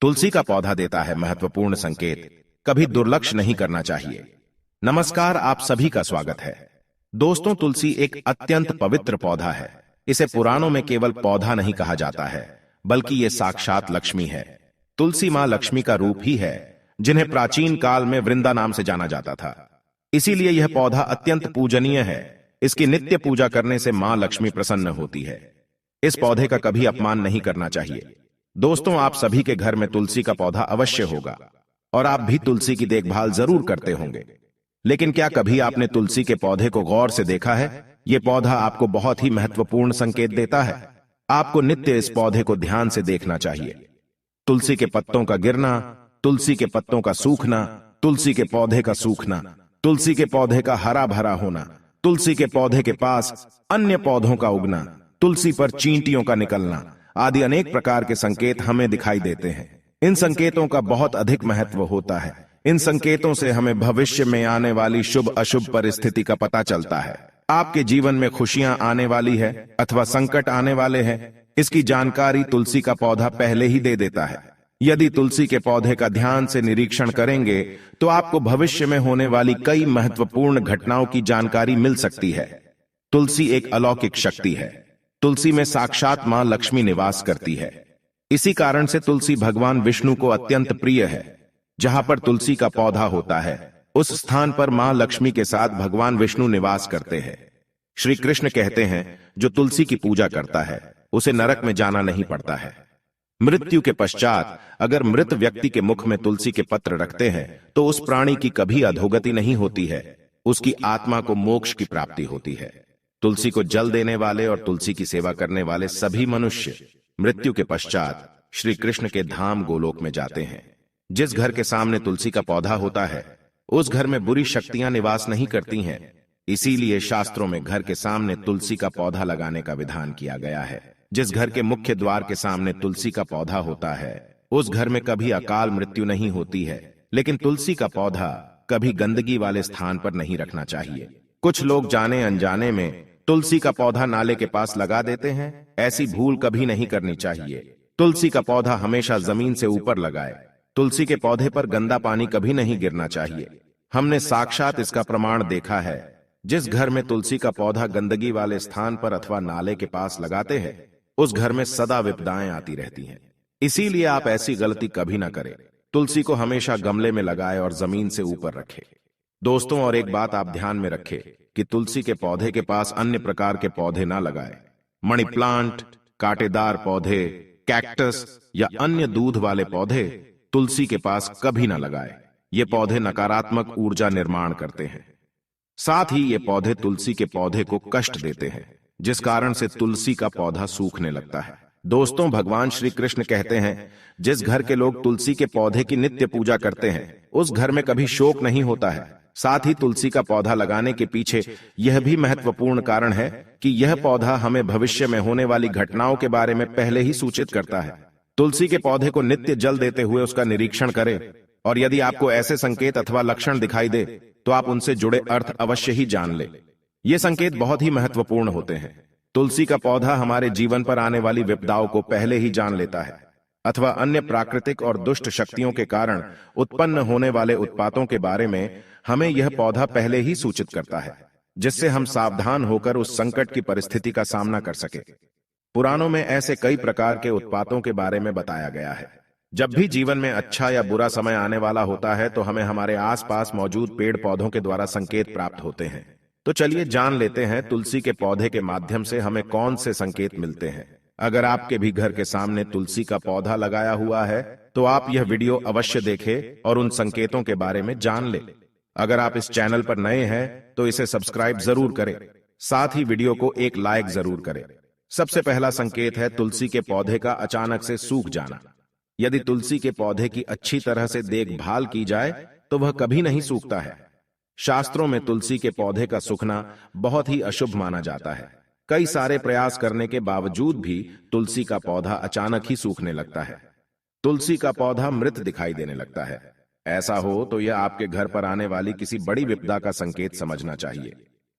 तुलसी का पौधा देता है महत्वपूर्ण संकेत, कभी दुर्लक्ष्य नहीं करना चाहिए। नमस्कार, आप सभी का स्वागत है। दोस्तों, तुलसी एक अत्यंत पवित्र पौधा है। इसे पुराणों में केवल पौधा नहीं कहा जाता है, बल्कि ये साक्षात लक्ष्मी है। तुलसी मां लक्ष्मी का रूप ही है, जिन्हें प्राचीन काल में वृंदा नाम से जाना जाता था। इसीलिए यह पौधा अत्यंत पूजनीय है। इसकी नित्य पूजा करने से मां लक्ष्मी प्रसन्न होती है। इस पौधे का कभी अपमान नहीं करना चाहिए। दोस्तों, आप सभी के घर में तुलसी का पौधा अवश्य होगा और आप भी तुलसी की देखभाल जरूर करते होंगे। लेकिन क्या कभी आपने तुलसी के पौधे को गौर से देखा है? यह पौधा आपको बहुत ही महत्वपूर्ण संकेत देता है। आपको नित्य इस पौधे को ध्यान से देखना चाहिए। तुलसी के पत्तों का गिरना, तुलसी के पत्तों का सूखना, तुलसी के पौधे का सूखना, तुलसी के पौधे का हरा भरा होना, तुलसी के पौधे के पास अन्य पौधों का उगना, तुलसी पर चींटियों का निकलना आदि अनेक प्रकार के संकेत हमें दिखाई देते हैं। इन संकेतों का बहुत अधिक महत्व होता है। इन संकेतों से हमें भविष्य में आने वाली शुभ अशुभ परिस्थिति का पता चलता है। आपके जीवन में खुशियां आने वाली है अथवा संकट आने वाले हैं, इसकी जानकारी तुलसी का पौधा पहले ही दे देता है। यदि तुलसी के पौधे का ध्यान से निरीक्षण करेंगे तो आपको भविष्य में होने वाली कई महत्वपूर्ण घटनाओं की जानकारी मिल सकती है। तुलसी एक अलौकिक शक्ति है। तुलसी में साक्षात मां लक्ष्मी निवास करती है। इसी कारण से तुलसी भगवान विष्णु को अत्यंत प्रिय है। जहां पर तुलसी का पौधा होता है, उस स्थान पर मां लक्ष्मी के साथ भगवान विष्णु निवास करते हैं। श्री कृष्ण कहते हैं, जो तुलसी की पूजा करता है उसे नरक में जाना नहीं पड़ता है। मृत्यु के पश्चात अगर मृत व्यक्ति के मुख में तुलसी के पत्र रखते हैं तो उस प्राणी की कभी अधोगति नहीं होती है। उसकी आत्मा को मोक्ष की प्राप्ति होती है। तुलसी को जल देने वाले और तुलसी की सेवा करने वाले सभी मनुष्य मृत्यु के पश्चात श्री कृष्ण के धाम गोलोक में जाते हैं। जिस घर के सामने तुलसी का पौधा होता है, उस घर में बुरी शक्तियां निवास नहीं करती हैं। इसीलिए शास्त्रों में घर के सामने तुलसी का पौधा लगाने का विधान किया गया है। जिस घर के मुख्य द्वार के सामने तुलसी का पौधा होता है, उस घर में कभी अकाल मृत्यु नहीं होती है। लेकिन तुलसी का पौधा कभी गंदगी वाले स्थान पर नहीं रखना चाहिए। कुछ लोग जाने अनजाने में तुलसी का पौधा नाले के पास लगा देते हैं। ऐसी भूल कभी नहीं करनी चाहिए। तुलसी का पौधा हमेशा जमीन से ऊपर लगाए। तुलसी के पौधे पर गंदा पानी कभी नहीं गिरना चाहिए। हमने साक्षात इसका प्रमाण देखा है। जिस घर में तुलसी का पौधा गंदगी वाले स्थान पर अथवा नाले के पास लगाते हैं, उस घर में सदा विपदाएं आती रहती हैं। इसीलिए आप ऐसी गलती कभी ना करें। तुलसी को हमेशा गमले में लगाए और जमीन से ऊपर रखें। दोस्तों, और एक बात आप ध्यान में रखें कि तुलसी के पौधे के पास अन्य प्रकार के पौधे ना लगाएं। मनी प्लांट, कांटेदार पौधे, कैक्टस या अन्य दूध वाले पौधे तुलसी के पास कभी ना लगाएं। ये पौधे नकारात्मक ऊर्जा निर्माण करते हैं। साथ ही ये पौधे तुलसी के पौधे को कष्ट देते हैं, जिस कारण से तुलसी का पौधा सूखने लगता है। दोस्तों, भगवान श्री कृष्ण कहते हैं, जिस घर के लोग तुलसी के पौधे की नित्य पूजा करते हैं, उस घर में कभी शोक नहीं होता है। साथ ही तुलसी का पौधा लगाने के पीछे यह भी महत्वपूर्ण कारण है कि यह पौधा हमें भविष्य में होने वाली घटनाओं के बारे में पहले ही सूचित करता है। तुलसी के पौधे को नित्य जल देते हुए उसका निरीक्षण करें, और यदि आपको ऐसे संकेत अथवा लक्षण दिखाई दे तो आप उनसे जुड़े अर्थ अवश्य ही जान लें। ये संकेत बहुत ही महत्वपूर्ण होते हैं। तुलसी का पौधा हमारे जीवन पर आने वाली विपदाओं को पहले ही जान लेता है, अथवा अन्य प्राकृतिक और दुष्ट शक्तियों के कारण उत्पन्न होने वाले उत्पातों के बारे में हमें यह पौधा पहले ही सूचित करता है, जिससे हम सावधान होकर उस संकट की परिस्थिति का सामना कर सके। पुराणों में ऐसे कई प्रकार के उत्पातों के बारे में बताया गया है। जब भी जीवन में अच्छा या बुरा समय आने वाला होता है तो हमें हमारे आसपास मौजूद पेड़ पौधों के द्वारा संकेत प्राप्त होते हैं। तो चलिए जान लेते हैं तुलसी के पौधे के माध्यम से हमें कौन से संकेत मिलते हैं। अगर आपके भी घर के सामने तुलसी का पौधा लगाया हुआ है तो आप यह वीडियो अवश्य देखें और उन संकेतों के बारे में जान लें। अगर आप इस चैनल पर नए हैं तो इसे सब्सक्राइब जरूर करें। साथ ही वीडियो को एक लाइक जरूर करें। सबसे पहला संकेत है तुलसी के पौधे का अचानक से सूख जाना। यदि तुलसी के पौधे की अच्छी तरह से देखभाल की जाए तो वह कभी नहीं सूखता है। शास्त्रों में तुलसी के पौधे का सूखना बहुत ही अशुभ माना जाता है। कई सारे प्रयास करने के बावजूद भी तुलसी का पौधा अचानक ही सूखने लगता है। तुलसी का पौधा मृत दिखाई देने लगता है। ऐसा हो तो यह आपके घर पर आने वाली किसी बड़ी विपदा का संकेत समझना चाहिए।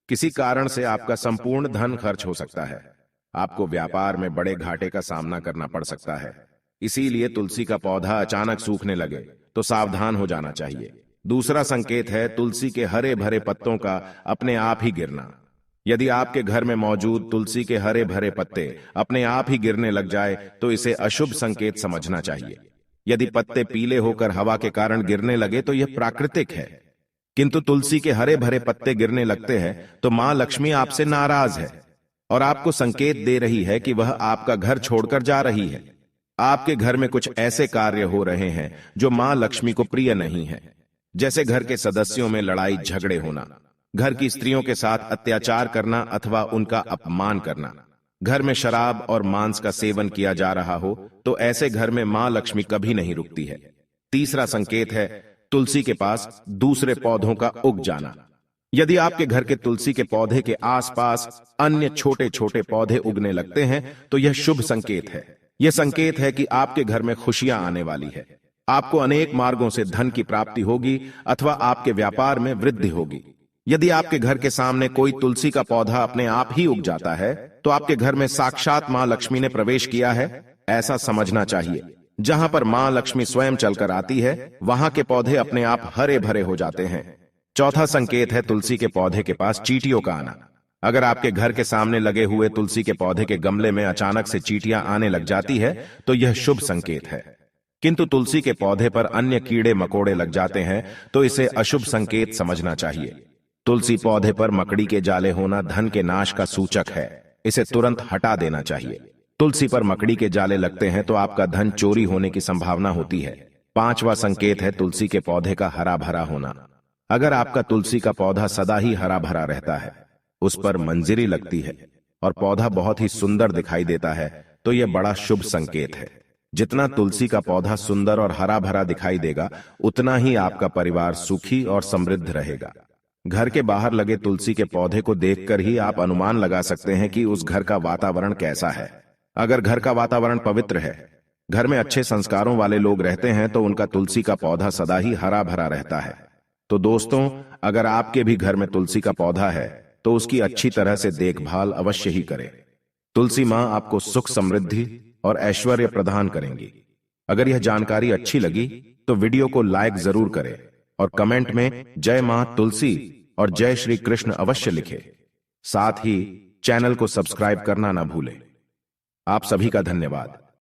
किसी कारण से आपका संपूर्ण धन खर्च हो सकता है। आपको व्यापार में बड़े घाटे का सामना करना पड़ सकता है। इसीलिए तुलसी का पौधा अचानक सूखने लगे तो सावधान हो जाना चाहिए। दूसरा संकेत है तुलसी के हरे भरे पत्तों का अपने आप ही गिरना। यदि आपके घर में मौजूद तुलसी के हरे भरे पत्ते अपने आप ही गिरने लग जाए तो इसे अशुभ संकेत समझना चाहिए। यदि पत्ते पीले होकर हवा के कारण गिरने लगे तो यह प्राकृतिक है, किंतु तुलसी के हरे भरे पत्ते गिरने लगते हैं तो मां लक्ष्मी आपसे नाराज है और आपको संकेत दे रही है कि वह आपका घर छोड़कर जा रही है। आपके घर में कुछ ऐसे कार्य हो रहे हैं जो मां लक्ष्मी को प्रिय नहीं है, जैसे घर के सदस्यों में लड़ाई झगड़े होना, घर की स्त्रियों के साथ अत्याचार करना अथवा उनका अपमान करना, घर में शराब और मांस का सेवन किया जा रहा हो तो ऐसे घर में मां लक्ष्मी कभी नहीं रुकती है। तीसरा संकेत है तुलसी के पास दूसरे पौधों का उग जाना। यदि आपके घर के तुलसी के पौधे के आसपास अन्य छोटे छोटे पौधे उगने लगते हैं तो यह शुभ संकेत है। यह संकेत है कि आपके घर में खुशियां आने वाली है। आपको अनेक मार्गों से धन की प्राप्ति होगी अथवा आपके व्यापार में वृद्धि होगी। यदि आपके घर के सामने कोई तुलसी का पौधा अपने आप ही उग जाता है तो आपके घर में साक्षात मां लक्ष्मी ने प्रवेश किया है, ऐसा समझना चाहिए। जहां पर मां लक्ष्मी स्वयं चलकर आती है वहां के पौधे अपने आप हरे भरे हो जाते हैं। चौथा संकेत है तुलसी के पौधे के पास चींटियों का आना। अगर आपके घर के सामने लगे हुए तुलसी के पौधे के गमले में अचानक से चींटियां आने लग जाती है तो यह शुभ संकेत है, किंतु तुलसी के पौधे पर अन्य कीड़े मकोड़े लग जाते हैं तो इसे अशुभ संकेत समझना चाहिए। तुलसी पौधे पर मकड़ी के जाले होना धन के नाश का सूचक है, इसे तुरंत हटा देना चाहिए। तुलसी पर मकड़ी के जाले लगते हैं तो आपका धन चोरी होने की संभावना होती है। पांचवा संकेत है तुलसी के पौधे का हरा भरा होना। अगर आपका तुलसी का पौधा सदा ही हरा भरा रहता है, उस पर मंजरी लगती है और पौधा बहुत ही सुंदर दिखाई देता है तो यह बड़ा शुभ संकेत है। जितना तुलसी का पौधा सुंदर और हरा भरा दिखाई देगा उतना ही आपका परिवार सुखी और समृद्ध रहेगा। घर के बाहर लगे तुलसी के पौधे को देखकर ही आप अनुमान लगा सकते हैं कि उस घर का वातावरण कैसा है। अगर घर का वातावरण पवित्र है, घर में अच्छे संस्कारों वाले लोग रहते हैं तो उनका तुलसी का पौधा सदा ही हरा भरा रहता है। तो दोस्तों, अगर आपके भी घर में तुलसी का पौधा है तो उसकी अच्छी तरह से देखभाल अवश्य ही करें। तुलसी मां आपको सुख समृद्धि और ऐश्वर्य प्रदान करेंगी। अगर यह जानकारी अच्छी लगी तो वीडियो को लाइक जरूर करें और कमेंट में जय मां तुलसी और जय श्री कृष्ण अवश्य लिखें। साथ ही चैनल को सब्सक्राइब करना ना भूलें। आप सभी का धन्यवाद।